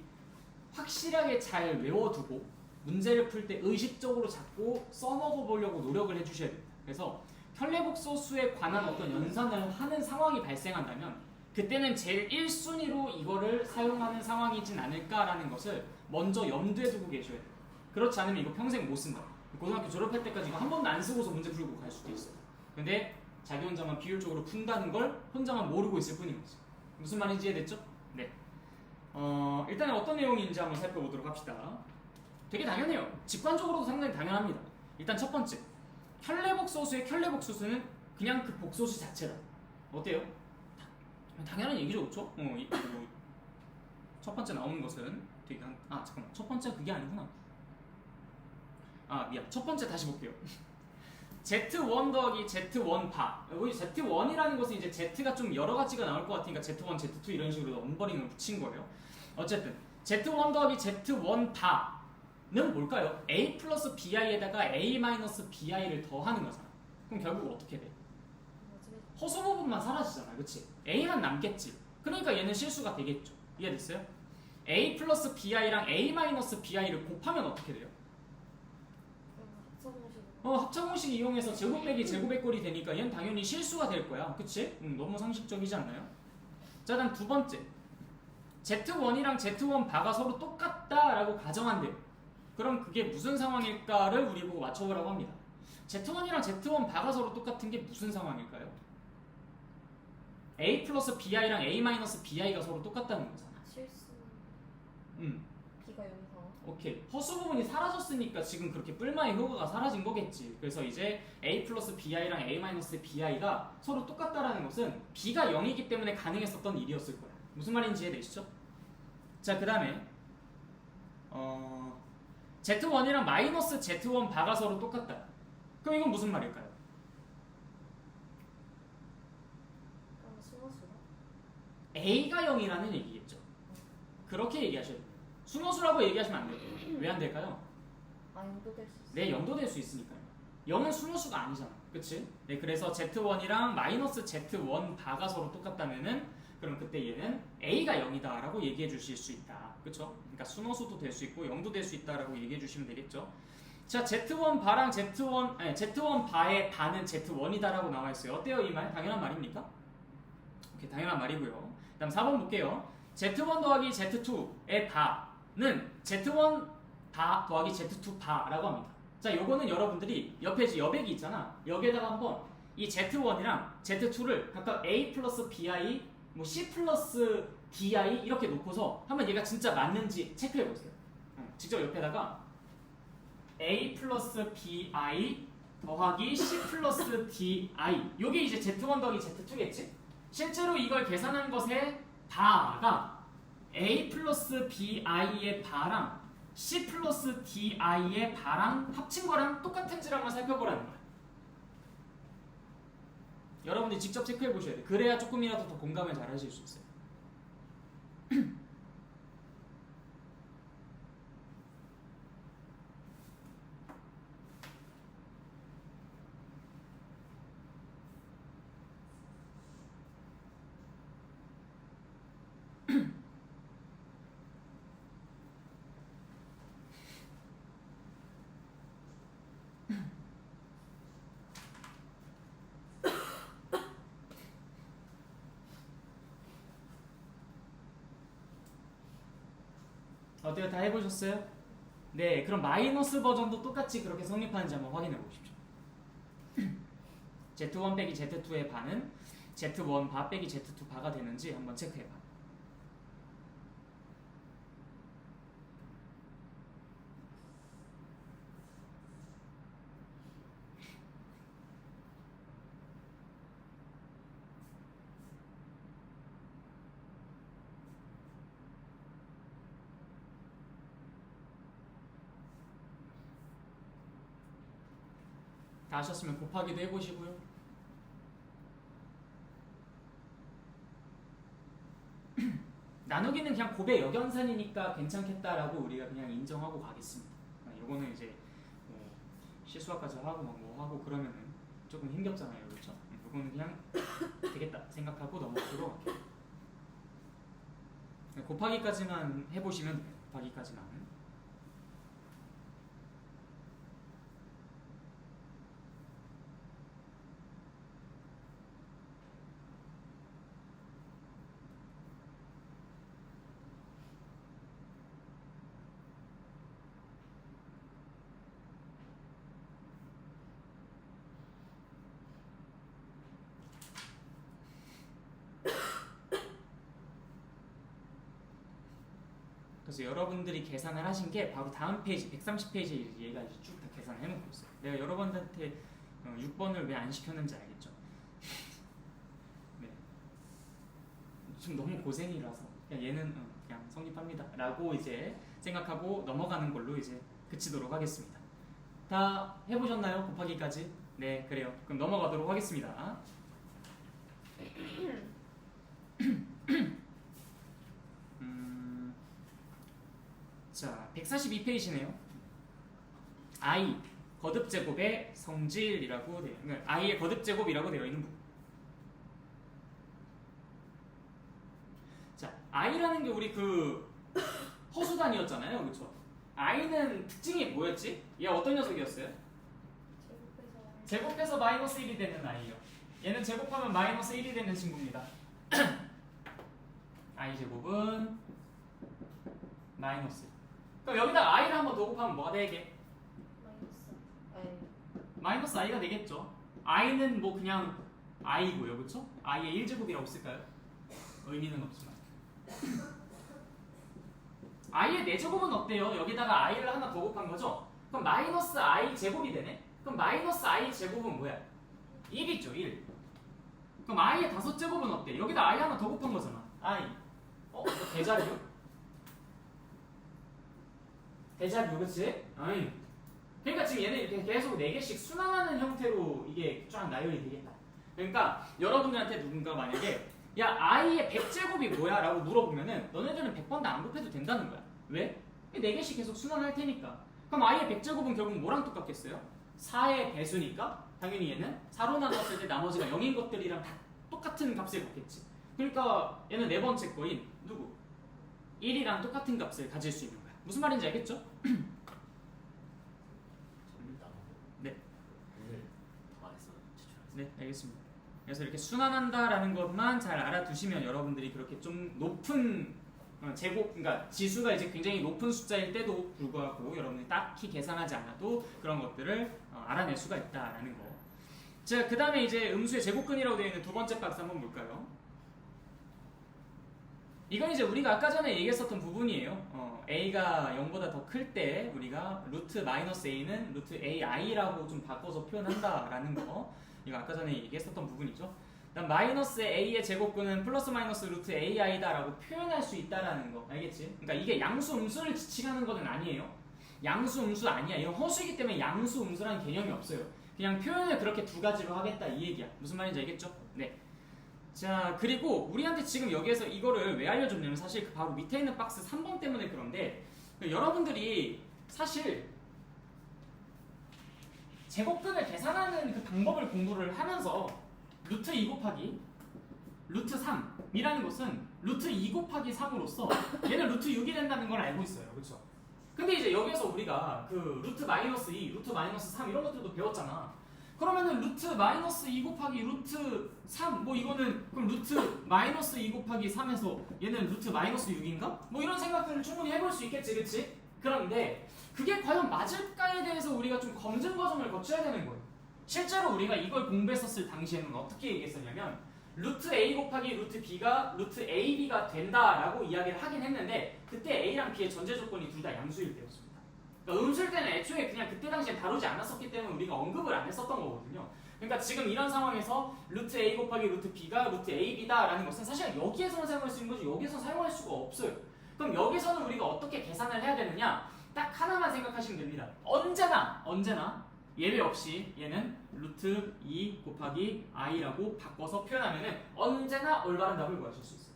확실하게 잘 외워두고 문제를 풀 때 의식적으로 자꾸 써먹어 보려고 노력을 해주셔야 됩니다. 그래서 혈례복소수에 관한 어떤 연산을 하는 상황이 발생한다면 그때는 제일 1순위로 이거를 사용하는 상황이진 않을까라는 것을 먼저 염두에 두고 계셔야 돼요. 그렇지 않으면 이거 평생 못 쓴다. 고등학교 졸업할 때까지 이거 한 번도 안 쓰고서 문제 풀고 갈 수도 있어요. 근데 자기 혼자만 비율적으로 푼다는 걸 혼자만 모르고 있을 뿐인 거지. 무슨 말인지 이해됐죠? 네. 일단 어떤 내용인지 한번 살펴보도록 합시다. 되게 당연해요. 직관적으로도 상당히 당연합니다. 일단 첫 번째, 혈례복소수의 혈례복소수는 그냥 그 복소수 자체다. 어때요? 당연한 얘기죠, 그렇죠? 첫 번째 나오는 것은 되게 잠깐만, 첫 번째 그게 아니구나. 미안. 첫 번째 다시 볼게요. Z1 더하기 Z1 바. 여기 Z1이라는 것은 이제 Z가 좀 여러 가지가 나올 것 같으니까 Z1, Z2 이런 식으로 넘버링을 붙인 거예요. 어쨌든 Z1 더하기 Z1 바는 뭘까요? A 플러스 BI에다가 A 마이너스 BI를 더하는 거잖아. 그럼 결국 어떻게 돼? 허수 부분만 사라지잖아, 그치? A만 남겠지. 그러니까 얘는 실수가 되겠죠. 이해됐어요? A 플러스 BI랑 A 마이너스 BI를 곱하면 어떻게 돼요? 합차공식 이용해서 제곱 빼기 제곱의 꼴이 되니까 얘는 당연히 실수가 될 거야. 그치? 너무 상식적이지 않나요? 자, 다음 두 번째. Z1이랑 Z1 바가 서로 똑같다라고 가정한대요. 그럼 그게 무슨 상황일까를 우리 보고 맞춰보라고 합니다. Z1이랑 Z1 바가 서로 똑같은 게 무슨 상황일까요? A 플러스 BI랑 A 마이너스 BI가 서로 똑같다는 거잖아. 실수. B가 0 상황. 오케이. 허수 부분이 사라졌으니까 지금 그렇게 뿔마의 효과가 사라진 거겠지. 그래서 이제 A 플러스 BI랑 A 마이너스 BI가 서로 똑같다라는 것은 B가 0이기 때문에 가능했었던 일이었을 거야. 무슨 말인지 이해되시죠? 자, 그 다음에 Z1이랑 마이너스 Z1 바가 서로 똑같다. 그럼 이건 무슨 말일까요? 그럼 수너수가? A가 0이라는 얘기겠죠. 그렇게 얘기하셔야 돼요. 순호수라고 얘기하시면 안 돼요. 왜 안 될까요? 연도될 수 있어. 네, 연도될 수 있으니까요. 0은 순호수가 아니잖아. 그치? 네, 그래서 Z1이랑 마이너스 Z1 바가 서로 똑같다면은 그럼 그때 얘는 A가 0이다 라고 얘기해 주실 수 있다. 그쵸? 그러니까 순호수도 될 수 있고 0도 될 수 있다 라고 얘기해 주시면 되겠죠. 자, Z1 바랑 Z1 바의 바는 Z1이다 라고 나와 있어요. 어때요, 이 말? 당연한 말입니까? 오케이, 당연한 말이고요. 다음 4번 볼게요. Z1 더하기 Z2의 바는 Z1 바 더하기 Z2 바라고 합니다. 자, 요거는 여러분들이 옆에 여백이 있잖아. 여기에다가 한번 이 Z1이랑 Z2를 각각 A 플러스 BI, C 플러스 DI 이렇게 놓고서 한번 얘가 진짜 맞는지 체크해보세요. 직접 옆에다가 A 플러스 BI 더하기 C 플러스 DI, 요게 이제 Z1 더하기 Z2겠지? 실제로 이걸 계산한 것의 바가 A 플러스 BI의 바랑 C 플러스 DI의 바랑 합친 거랑 똑같은지를 한번 살펴보라는 거야. 여러분들이 직접 체크해 보셔야 돼. 그래야 조금이라도 더 공감을 잘 하실 수 있어요. 어때요? 다 해보셨어요? 네, 그럼 마이너스 버전도 똑같이 그렇게 성립하는지 한번 확인해 보십시오. Z1 빼기 Z2의 바는 Z1 바 빼기 Z2 바가 되는지 한번 체크해봐. 다 하셨으면 곱하기도 해보시고요. 나누기는 그냥 곱의 역연산이니까 괜찮겠다라고 우리가 그냥 인정하고 가겠습니다. 요거는 이제 뭐 실수학까지 하고 뭐 하고 그러면은 조금 힘겹잖아요, 그렇죠? 요거는 그냥 되겠다 생각하고 넘어가도록 할게요. 곱하기까지만 해보시면 돼요. 곱하기까지만. 그래서 여러분들이 계산을 하신 게 바로 다음 페이지 130페이지에 얘가 이제 쭉 다 계산을 해놓고 있어요. 내가 여러분한테 6번을 왜 안 시켰는지 알겠죠? 네. 좀 너무 고생이라서 그냥 얘는 그냥 성립합니다 라고 이제 생각하고 넘어가는 걸로 이제 그치도록 하겠습니다. 다 해보셨나요? 곱하기까지? 네, 그래요. 그럼 넘어가도록 하겠습니다. 자, 142페이지네요. I 거듭제곱의 성질이라고 되어 있는, I의 거듭제곱이라고 되어 있는 부분. 자, I라는 게 우리 그 허수단이었잖아요, 그렇죠? I는 특징이 뭐였지? 얘 어떤 녀석이었어요? 제곱해서 마이너스 1이 되는 I요. 얘는 제곱하면 마이너스 1이 되는 친구입니다. I 제곱은 마이너스. 그럼 여기다 i를 한번 더 곱하면 뭐가 되게? 마이너스 i가 되겠죠. i는 뭐 그냥 i고요, 그렇죠? i의 1제곱이라고 쓸까요? 의미는 없지만. i의 4제곱은 어때요? 여기다가 i를 하나 더 곱한 거죠? 그럼 마이너스 i 제곱이 되네? 그럼 마이너스 i 제곱은 뭐야? 1이죠, 1. 그럼 i의 5제곱은 어때? 여기다 i 하나 더 곱한 거잖아. i. 이거 대자리요? 대자뷰, 그치? 그러니까 지금 얘는 이렇게 계속 4개씩 순환하는 형태로 이게 쫙 나열이 되겠다. 그러니까 여러분들한테 누군가 만약에 야, i의 100제곱이 뭐야? 라고 물어보면은 너네들은 100번도 안 곱해도 된다는 거야. 왜? 4개씩 계속 순환할 테니까. 그럼 i의 100제곱은 결국 뭐랑 똑같겠어요? 4의 배수니까 당연히 얘는 4로 나눴을 때 나머지가 0인 것들이랑 다 똑같은 값을 갖겠지. 그러니까 얘는 4번째 거인 누구? 1이랑 똑같은 값을 가질 수 있는 거야. 무슨 말인지 알겠죠? 네. 네, 알겠습니다. 그래서 이렇게 순환한다라는 것만 잘 알아두시면 여러분들이 그렇게 좀 높은 제곱, 그러니까 지수가 이제 굉장히 높은 숫자일 때도 불구하고 여러분들이 딱히 계산하지 않아도 그런 것들을 알아낼 수가 있다라는 거. 자, 그 다음에 이제 음수의 제곱근이라고 되어 있는 두 번째 박스 한번 볼까요? 이건 이제 우리가 아까 전에 얘기했었던 부분이에요. a가 0보다 더 클 때 우리가 루트 마이너스 a는 루트 ai라고 좀 바꿔서 표현한다라는 거. 이거 아까 전에 얘기했었던 부분이죠. 그다음 마이너스 a의 제곱근은 플러스 마이너스 루트 ai다라고 표현할 수 있다라는 거. 알겠지? 그러니까 이게 양수 음수를 지칭하는 것은 아니에요. 양수 음수 아니야. 이건 허수이기 때문에 양수 음수라는 개념이 없어요. 그냥 표현을 그렇게 두 가지로 하겠다 이 얘기야. 무슨 말인지 알겠죠? 네. 자, 그리고 우리한테 지금 여기에서 이거를 왜 알려줬냐면 사실 바로 밑에 있는 박스 3번 때문에 그런데 여러분들이 사실 제곱근을 계산하는 그 방법을 공부를 하면서 루트 2 곱하기 루트 3이라는 것은 루트 2 곱하기 3으로써 얘는 루트 6이 된다는 걸 알고 있어요. 그렇죠? 근데 이제 여기에서 우리가 그 루트 마이너스 2, 루트 마이너스 3 이런 것들도 배웠잖아. 그러면은 루트 마이너스 2 곱하기 루트 3 뭐 이거는 그럼 루트 마이너스 2 곱하기 3에서 얘는 루트 마이너스 6인가? 뭐 이런 생각들을 충분히 해볼 수 있겠지, 그치? 그런데 그게 과연 맞을까에 대해서 우리가 좀 검증 과정을 거쳐야 되는 거예요. 실제로 우리가 이걸 공부했었을 당시에는 어떻게 얘기했었냐면 루트 a 곱하기 루트 b가 루트 ab가 된다라고 이야기를 하긴 했는데 그때 a랑 b의 전제 조건이 둘 다 양수일 때였습니다. 그러니까 음수일 때는 애초에 그냥 그때 당시에 다루지 않았었기 때문에 우리가 언급을 안 했었던 거거든요. 그러니까 지금 이런 상황에서 루트 a 곱하기 루트 b가 루트 ab다라는 것은 사실 여기에서만 사용할 수 있는 거지 여기에서 사용할 수가 없어요. 그럼 여기서는 우리가 어떻게 계산을 해야 되느냐? 딱 하나만 생각하시면 됩니다. 언제나 예외 없이 얘는 루트 2 곱하기 i라고 바꿔서 표현하면은 언제나 올바른 답을 구하실 수 있어요.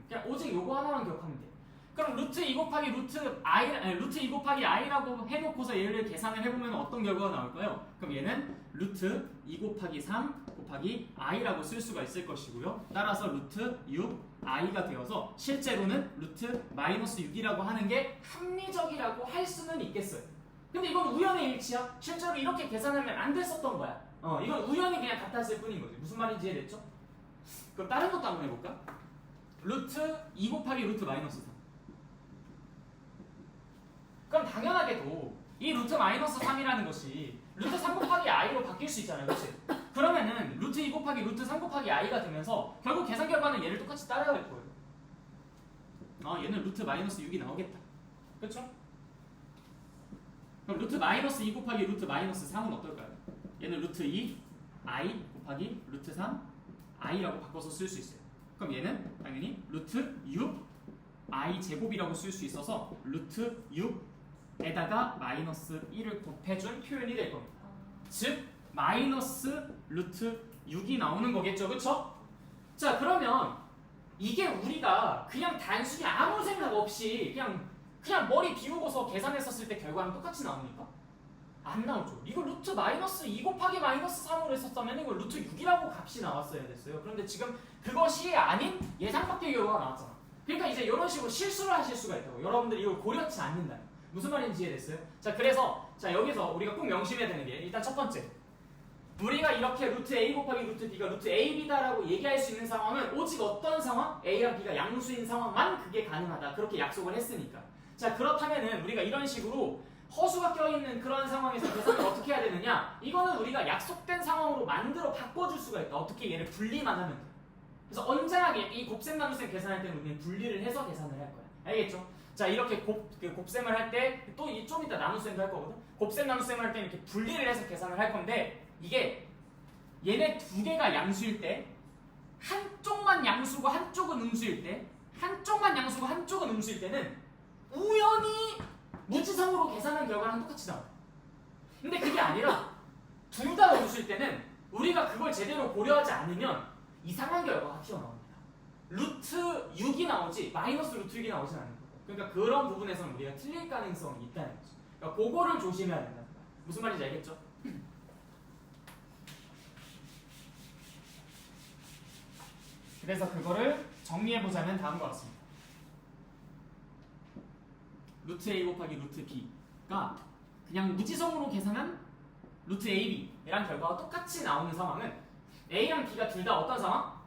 그냥 오직 요거 하나만 기억하면 돼요. 그럼 루트 2 곱하기 루트 2 곱하기 i라고 해놓고서 얘를 계산을 해보면 어떤 결과가 나올까요? 그럼 얘는 루트 2 곱하기 3 곱하기 i라고 쓸 수가 있을 것이고요. 따라서 루트 6 i가 되어서 실제로는 루트 마이너스 6이라고 하는 게 합리적이라고 할 수는 있겠어요. 근데 이건 우연의 일치야. 실제로 이렇게 계산하면 안 됐었던 거야. 이건 우연히 그냥 같았을 뿐인 거지. 무슨 말인지 이해됐죠? 그럼 다른 것도 한번 해볼까? 루트 2 곱하기 루트 마이너스 3. 그럼 당연하게도 이 루트 마이너스 3이라는 것이 루트 3 곱하기 i로 바뀔 수 있잖아요. 그렇지? 그러면은 루트 2 곱하기 루트 3 곱하기 i가 되면서 결국 계산 결과는 얘를 똑같이 따라야 될 거예요. 얘는 루트 마이너스 6이 나오겠다. 그렇죠? 그럼 루트 마이너스 2 곱하기 루트 마이너스 3은 어떨까요? 얘는 루트 2 i 곱하기 루트 3 i라고 바꿔서 쓸 수 있어요. 그럼 얘는 당연히 루트 6 i 제곱이라고 쓸 수 있어서 루트 6에다가 마이너스 1을 곱해준 표현이 될 겁니다. 즉 마이너스 루트 6이 나오는 거겠죠, 그렇죠? 자, 그러면 이게 우리가 그냥 단순히 아무 생각 없이 그냥 머리 비우고서 계산했었을 때 결과는 똑같이 나옵니까? 안 나오죠. 이거 루트 마이너스 2 곱하기 마이너스 3으로 했었다면 이거 루트 6이라고 값이 나왔어야 됐어요. 그런데 지금 그것이 아닌 예상 밖의 결과가 나왔잖아. 그러니까 이제 이런 식으로 실수를 하실 수가 있다고. 여러분들이 이걸 고려치 않는다. 무슨 말인지 이해됐어요? 자, 그래서 여기서 우리가 꼭 명심해야 되는 게 일단 첫 번째, 우리가 이렇게 루트 a 곱하기 루트 b가 루트 ab다라고 얘기할 수 있는 상황은 오직 어떤 상황? a랑 b가 양수인 상황만 그게 가능하다. 그렇게 약속을 했으니까. 자, 그렇다면은 우리가 이런 식으로 허수가 껴있는 그런 상황에서 계산을 어떻게 해야 되느냐? 이거는 우리가 약속된 상황으로 만들어 바꿔줄 수가 있다. 어떻게 얘를 분리만 하면 돼. 그래서 언제나 이 곱셈 나눗셈 계산할 때는 우리는 분리를 해서 계산을 할 거야. 알겠죠? 자, 이렇게 곱셈을 할 때 또 좀 이따 나눗셈도 할 거거든. 곱셈 나눗셈을 할 때는 이렇게 분리를 해서 계산을 할 건데 이게 얘네 두 개가 양수일 때 한쪽만 양수고 한쪽은 음수일 때 한쪽만 양수고 한쪽은 음수일 때는 우연히 무지성으로 계산한 결과랑 똑같이 나와요. 근데 그게 아니라 둘 다 음수일 때는 우리가 그걸 제대로 고려하지 않으면 이상한 결과가 튀어나옵니다. 루트 6이 나오지 마이너스 루트 6이 나오진 않는 거예요. 그러니까 그런 부분에서는 우리가 틀릴 가능성이 있다는 거죠. 그러니까 그거를 조심해야 된다는 거야. 무슨 말인지 알겠죠? 그래서 그거를 정리해보자면 다음과 같습니다. 루트 a 곱하기 루트 b가 그냥 무지성으로 계산한 루트 ab랑 결과가 똑같이 나오는 상황은 a랑 b가 둘 다 어떤 상황?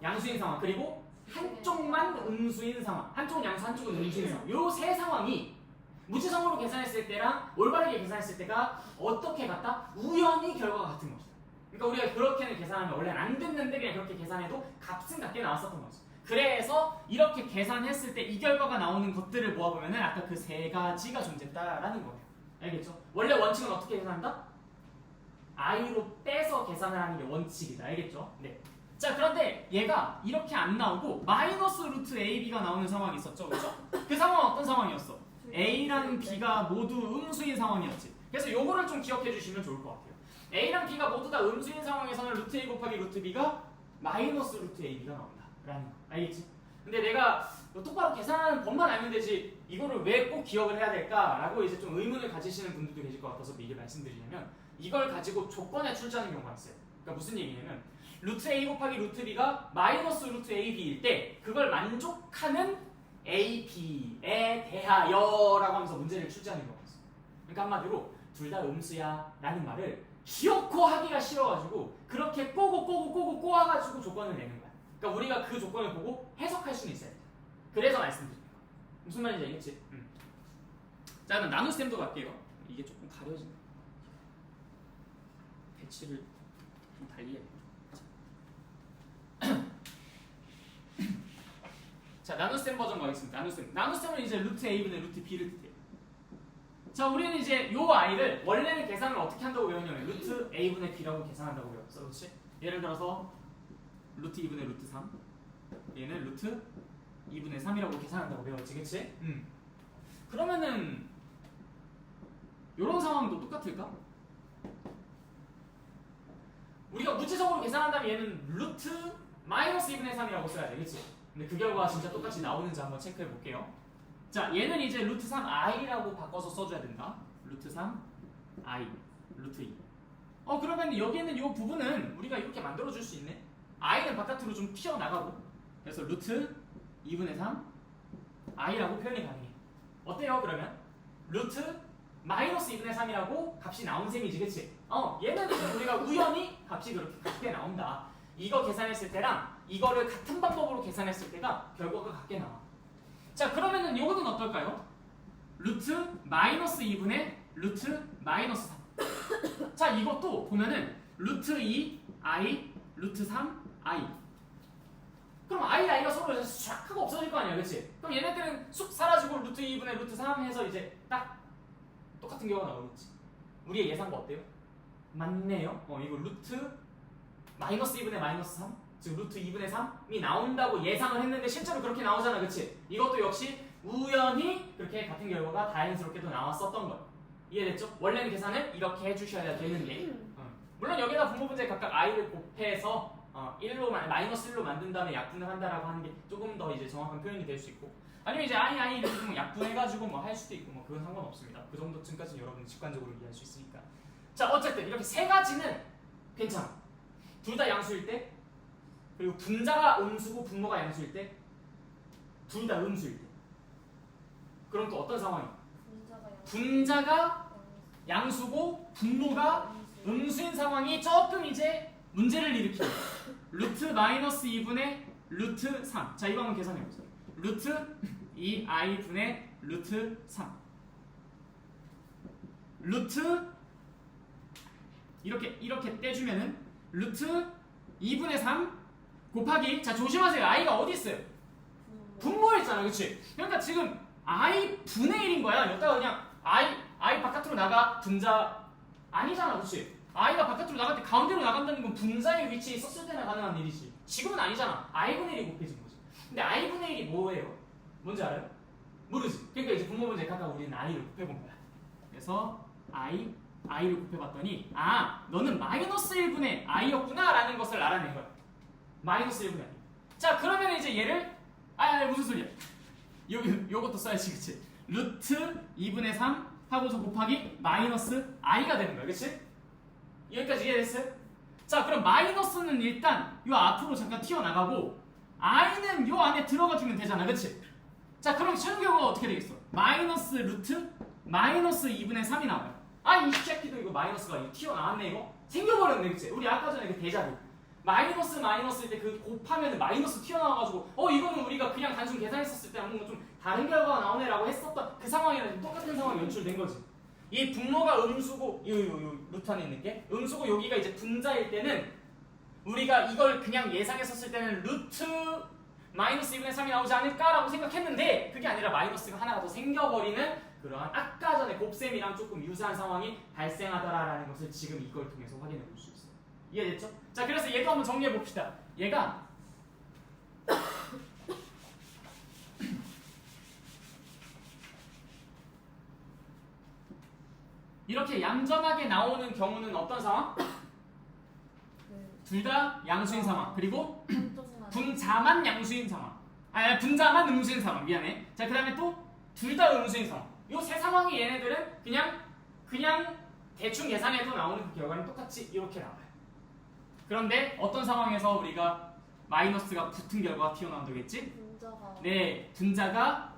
양수인 상황. 그리고 한쪽만 음수인 상황. 한쪽은 양수, 한쪽은 음수인 상황. 요 세 상황이 무지성으로 계산했을 때랑 올바르게 계산했을 때가 어떻게 같다? 우연히 결과가 같은 것이다. 그러니까 우리가 그렇게는 계산하면 원래는 안 됐는데 그냥 그렇게 계산해도 값은 같게 나왔었던 거죠. 그래서 이렇게 계산했을 때 이 결과가 나오는 것들을 모아보면은 아까 그 세 가지가 존재했다라는 거예요. 알겠죠? 원래 원칙은 어떻게 계산한다? i로 떼서 계산을 하는 게 원칙이다. 알겠죠? 네. 자, 그런데 얘가 이렇게 안 나오고 마이너스 루트 ab가 나오는 상황이 있었죠. 그렇죠? 그 상황은 어떤 상황이었어? a랑 b가 모두 음수인 상황이었지. 그래서 요거를 좀 기억해 주시면 좋을 것 같아요. a랑 b가 모두 다 음수인 상황에서는 루트 a 곱하기 루트 b가 마이너스 루트 ab가 나온다 라는 거. 알겠지? 근데 내가 똑바로 계산하는 법만 알면 되지 이거를 왜 꼭 기억을 해야 될까라고 이제 좀 의문을 가지시는 분들도 계실 것 같아서 미리 말씀드리냐면 이걸 가지고 조건에 출제하는 경우가 있어요. 그러니까 무슨 얘기냐면 루트 a 곱하기 루트 b가 마이너스 루트 ab일 때 그걸 만족하는 a, b에 대하여라고 하면서 문제를 출제하는 경우가 있어요. 그러니까 한마디로 둘 다 음수야 라는 말을 기어코 하기가 싫어가지고 그렇게 꼬고 꼬아가지고 조건을 내는 거야. 그러니까 우리가 그 조건을 보고 해석할 수는 있어야 돼. 그래서 말씀드리는 거야. 무슨 말인지 알겠지? 자, 그럼 나눗셈도 갈게요. 이게 조금 가려진다. 배치를 좀 달리 해야 돼. 자, 나눗셈 버전 가겠습니다. 나눗셈은 이제 루트 a분의 루트 b를 뜻해요. 자, 우리는 이제 요 i를 원래는 계산을 어떻게 한다고 외웠냐면 루트 a분의 b라고 계산한다고 외웠어. 그렇지? 예를 들어서 루트 2분의 루트 3 얘는 루트 2분의 3이라고 계산한다고 배웠지. 그치? 그러면은 요런 상황도 똑같을까? 우리가 무지성으로 계산한다면 얘는 루트 마이너스 2분의 3이라고 써야 되겠지. 근데 그 결과 진짜 똑같이 나오는지 한번 체크해 볼게요. 자, 얘는 이제 루트 3i라고 바꿔서 써줘야 된다. 루트 3i, 루트 2. 그러면 여기는 이 부분은 우리가 이렇게 만들어줄 수 있네. i는 바깥으로 좀 튀어나가고, 그래서 루트 2분의 3 i라고 표현이 가능해. 어때요 그러면? 루트 마이너스 2분의 3이라고 값이 나온 셈이지, 그치? 얘는 이제 우리가 우연히 값이 그렇게 같게 나온다. 이거 계산했을 때랑 이거를 같은 방법으로 계산했을 때가 결과가 같게 나와. 자, 그러면은 요거는 어떨까요? 루트 마이너스 2분의 루트 마이너스 3. 자, 이것도 보면은 루트 2 i, 루트 3 i. 그럼 i가 서로 샥 하고 없어질 거 아니야, 그치? 그럼 얘네들은 쑥 사라지고 루트 2분의 루트 3 해서 이제 딱 똑같은 경우가 나오겠지. 우리의 예상과 어때요? 맞네요. 이거 루트 마이너스 2분의 마이너스 3, 즉 루트 2분의 3이 나온다고 예상을 했는데 실제로 그렇게 나오잖아, 그치? 이것도 역시 우연히 그렇게 같은 결과가 다행스럽게도 나왔었던 거예요. 이해됐죠? 원래는 계산을 이렇게 해주셔야 되는 게, 물론 여기다 분모 문제 각각 i를 곱해서 1로 마이너스 1로 만든 다음에 약분을 한다라고 하는 게 조금 더 이제 정확한 표현이 될 수 있고, 아니면 이제 i를 좀 약분해가지고 뭐 할 수도 있고, 뭐 그건 상관없습니다. 그 정도쯤까지는 여러분 직관적으로 이해할 수 있으니까. 자, 어쨌든 이렇게 세 가지는 괜찮아. 둘 다 양수일 때, 그리고 분자가 음수고 분모가 양수일 때, 둘 다 음수일 때. 그럼 또 어떤 상황이야? 분자가 양수고 분모가 음수인 상황이 조금 이제 문제를 일으키는 루트 마이너스 2분의 루트 3. 자, 이거 한번 계산해보세요. 루트 2i 분의 루트 3. 루트 이렇게 떼주면은 루트 2분의 3 곱하기, 자 조심하세요. i가 어디 있어요? 분모에 있잖아, 그치? 그러니까 지금 i 분의 1인 거야. 여기다가 그냥 i 바깥으로 나가 분자 아니잖아, 그치? i가 바깥으로 나갈 때 가운데로 나간다는 건 분자의 위치에 있었을 때나 가능한 일이지. 지금은 아니잖아. i분의 1이 곱해진 거지. 근데 i분의 1이 뭐예요? 뭔지 알아요? 모르지. 그러니까 이제 분모 문제 각각 우리는 i를 곱해본 거야. 그래서 i를 곱해봤더니, 너는 마이너스 1분의 i였구나 라는 것을 알아낸 거야. 마이너스 1분의 i. 자, 그러면 이제 얘를 무슨 소리야? 요것도 써야지, 그치? 루트 2분의 3 하고서 곱하기 마이너스 i가 되는 거야, 그치? 여기까지 이해됐어요? 자, 그럼 마이너스는 일단 요 앞으로 잠깐 튀어나가고 i는 요 안에 들어가주면 되잖아, 그치? 자, 그럼 최종 결과가 어떻게 되겠어? 마이너스 루트 마이너스 2분의 3이 나와요. 이 새끼도 이거 마이너스가 이거 튀어나왔네, 이거? 생겨버렸네, 그치? 우리 아까 전에 그 대자뷰 마이너스일 때 그 곱하면 마이너스 튀어나와가지고 이거는 우리가 그냥 단순 계산했었을 때 뭔가 좀 다른 결과가 나오네라고 했었던 그 상황이랑 똑같은 상황이 연출된 거지. 이 분모가 음수고 요 루트 안에 있는 게 음수고 여기가 이제 분자일 때는 우리가 이걸 그냥 예상했었을 때는 루트 마이너스 2분의 3이 나오지 않을까라고 생각했는데 그게 아니라 마이너스가 하나가 더 생겨버리는 그러한 아까 전에 곱셈이랑 조금 유사한 상황이 발생하더라라는 것을 지금 이걸 통해서 확인해 볼 수 있어요. 이해됐죠? 자, 그래서 얘도 한번 정리해 봅시다. 얘가 이렇게 얌전하게 나오는 경우는 어떤 상황? 둘 다 양수인 상황. 그리고 분자만 양수인 상황. 분자만 음수인 상황. 미안해. 자, 그 다음에 또 둘 다 음수인 상황. 요 세 상황이 얘네들은 그냥 대충 계산해도 나오는 그 결과는 똑같이 이렇게 나와요. 그런데 어떤 상황에서 우리가 마이너스가 붙은 결과가 튀어나온다겠지? 네, 분자가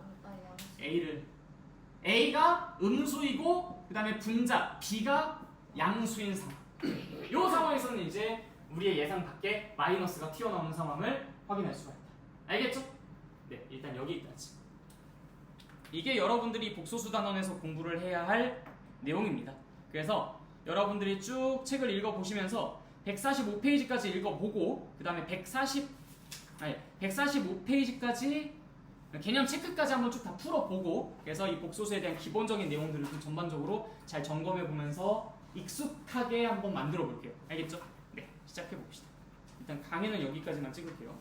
A가 음수이고 그 다음에 분자 B가 양수인 상황. 이 상황에서는 이제 우리의 예상 밖에 마이너스가 튀어나오는 상황을 확인할 수가 있다. 알겠죠? 네, 일단 여기까지. 이게 여러분들이 복소수 단원에서 공부를 해야 할 내용입니다. 그래서 여러분들이 쭉 책을 읽어보시면서 145페이지까지 읽어보고 그 다음에 145페이지까지 개념 체크까지 한번 쭉 다 풀어보고 그래서 이 복소수에 대한 기본적인 내용들을 좀 전반적으로 잘 점검해보면서 익숙하게 한번 만들어 볼게요. 알겠죠? 네, 시작해봅시다. 일단 강의는 여기까지만 찍을게요.